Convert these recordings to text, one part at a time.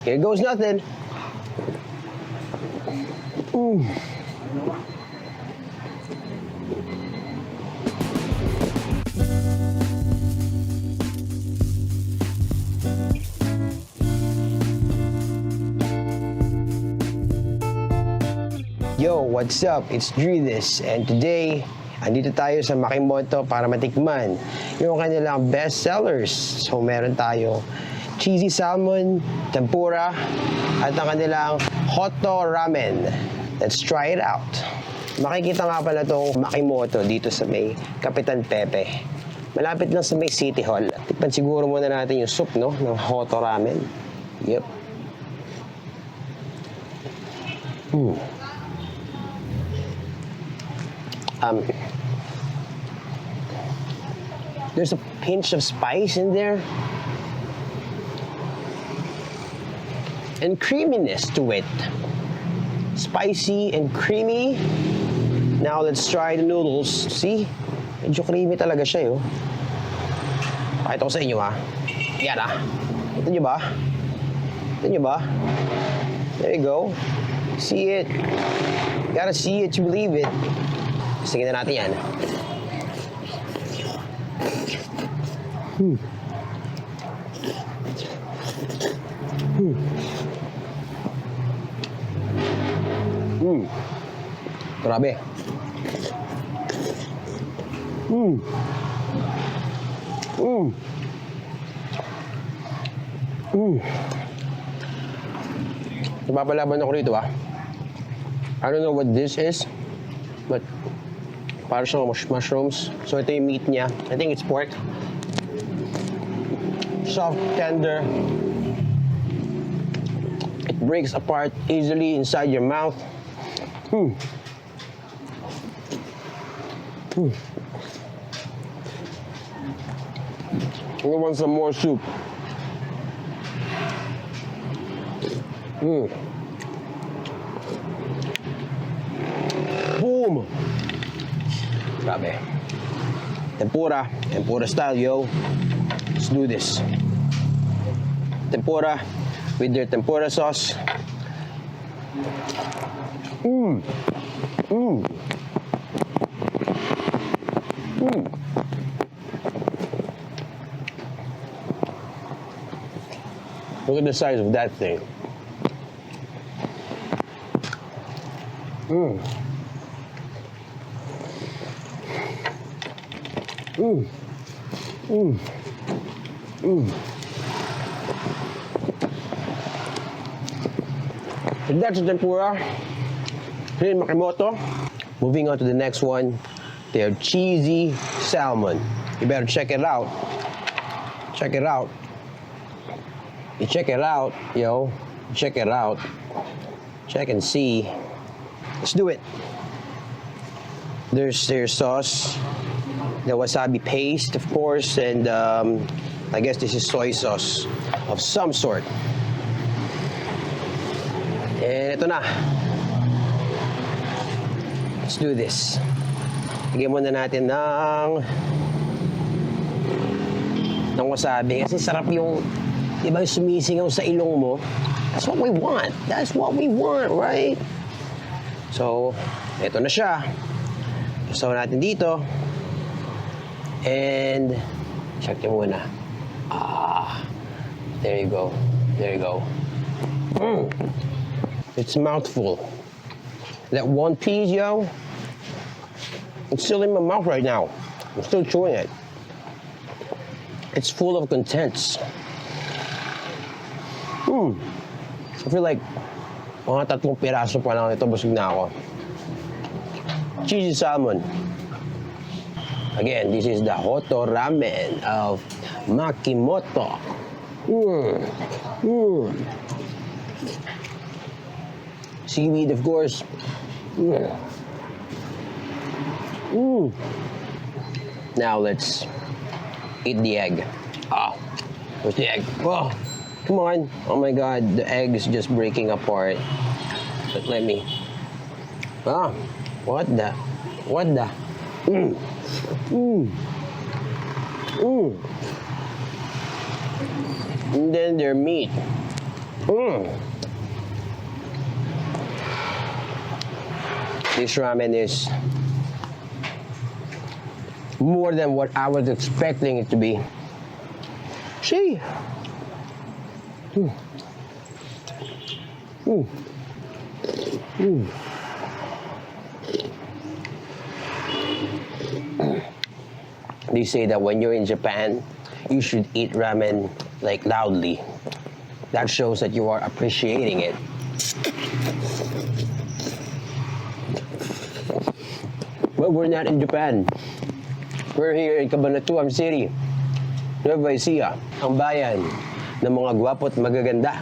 Here goes nothing. Yo, what's up? It's Drew and today, andito tayo sa MAKI MOTO para matikman yung kanilang best sellers. So meron tayo cheesy salmon, tempura, at ang kanilang moto ramen. Let's try it out. Makikita nga pala itong MAKI MOTO dito sa may Kapitan Pepe. Malapit lang sa may City Hall. Tikman siguro muna natin yung soup, no? Ng moto ramen. Yep. There's a pinch of spice in there. And creaminess to it. Spicy and creamy. Now let's try the noodles. See? Medyo creamy talaga siya, yo. Pakita ko sa inyo, ha. Yan, ha. Ito nyo ba? Ito nyo ba? There you go. See it. You gotta see it to believe it. Tingnan natin yan. Grabe. Napapalaban ako rito, ah. I don't know what this is, but para siyang mushrooms. So ito yung meat niya. I think it's pork. Soft, tender. It breaks apart easily inside your mouth. I want some more soup. Boom! Grabe. Tempura style, yo. Let's do this. Tempura with their tempura sauce. Look at the size of that thing. So that's the tempura. Here in MAKI MOTO. Moving on to the next one. Their cheesy salmon. You better check it out. Check it out. You check it out, yo. Check it out. Check and see. Let's do it. There's their sauce. The wasabi paste, of course, and I guess this is soy sauce of some sort. And ito na. Let's do this. Lagyan muna natin ng wasabi. Kasi sarap yung, di ba, sumisingaw sa ilong mo. That's what we want. That's what we want, right? So, ito na siya. Gusto natin dito. And, check nyo muna. There you go. There you go. It's a mouthful. That one piece, yo, it's still in my mouth right now. I'm still chewing it. It's full of contents. I feel like mga 3 piraso pa lang ito, busog na ako. Cheesy salmon. Again, this is the moto ramen of MAKI MOTO. Seaweed, of course. Now let's eat the egg. Where's the egg? Oh, come on. Oh my God, the egg is just breaking apart. But let me. What the? And then their meat. This ramen is more than what I was expecting it to be. See? They say that when you're in Japan, you should eat ramen like loudly. That shows that you are appreciating it. But we're not in Japan. We're here in Cabanatuan City, Nueva Ecija, ang bayan ng mga gwapo at magaganda.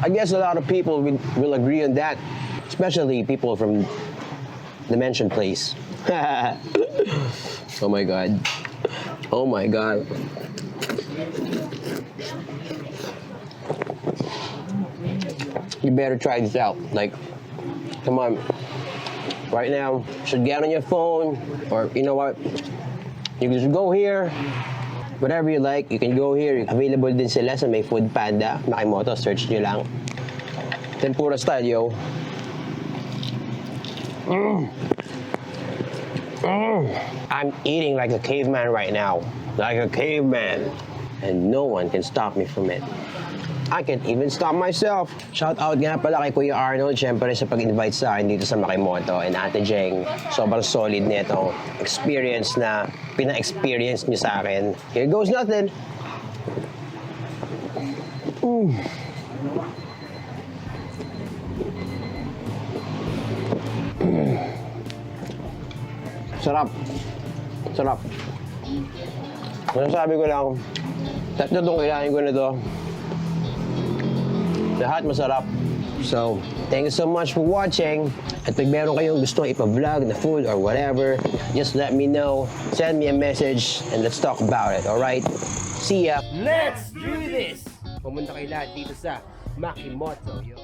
I guess a lot of people will agree on that, especially people from the mentioned place. Oh my God. Oh my God. You better try this out. Like, come on. Right now, you should get on your phone, or you know what? You can just go here. Whatever you like, you can go here. Available din sila sa may Food Panda. MAKI MOTO, search nyo lang. Tempura style, yo. I'm eating like a caveman right now. Like a caveman. And no one can stop me from it. I can't even stop myself. Shout out nga pala kay Kuya Arnold, syempre sa pag-invite sa akin dito sa MAKI MOTO, and Ate Jeng, sobrang solid nito experience na pina-experience niyo sa akin. Here goes nothing. Sarap. Sarap. Masasabi ko lang, tatlo itong kailangan ko na to. Lahat masarap. So, thank you so much for watching. At pag meron kayong gusto ipa-vlog na food or whatever, just let me know. Send me a message and let's talk about it, alright? See ya! Let's do this! Pumunta kayo lahat dito sa MAKI MOTO, yo.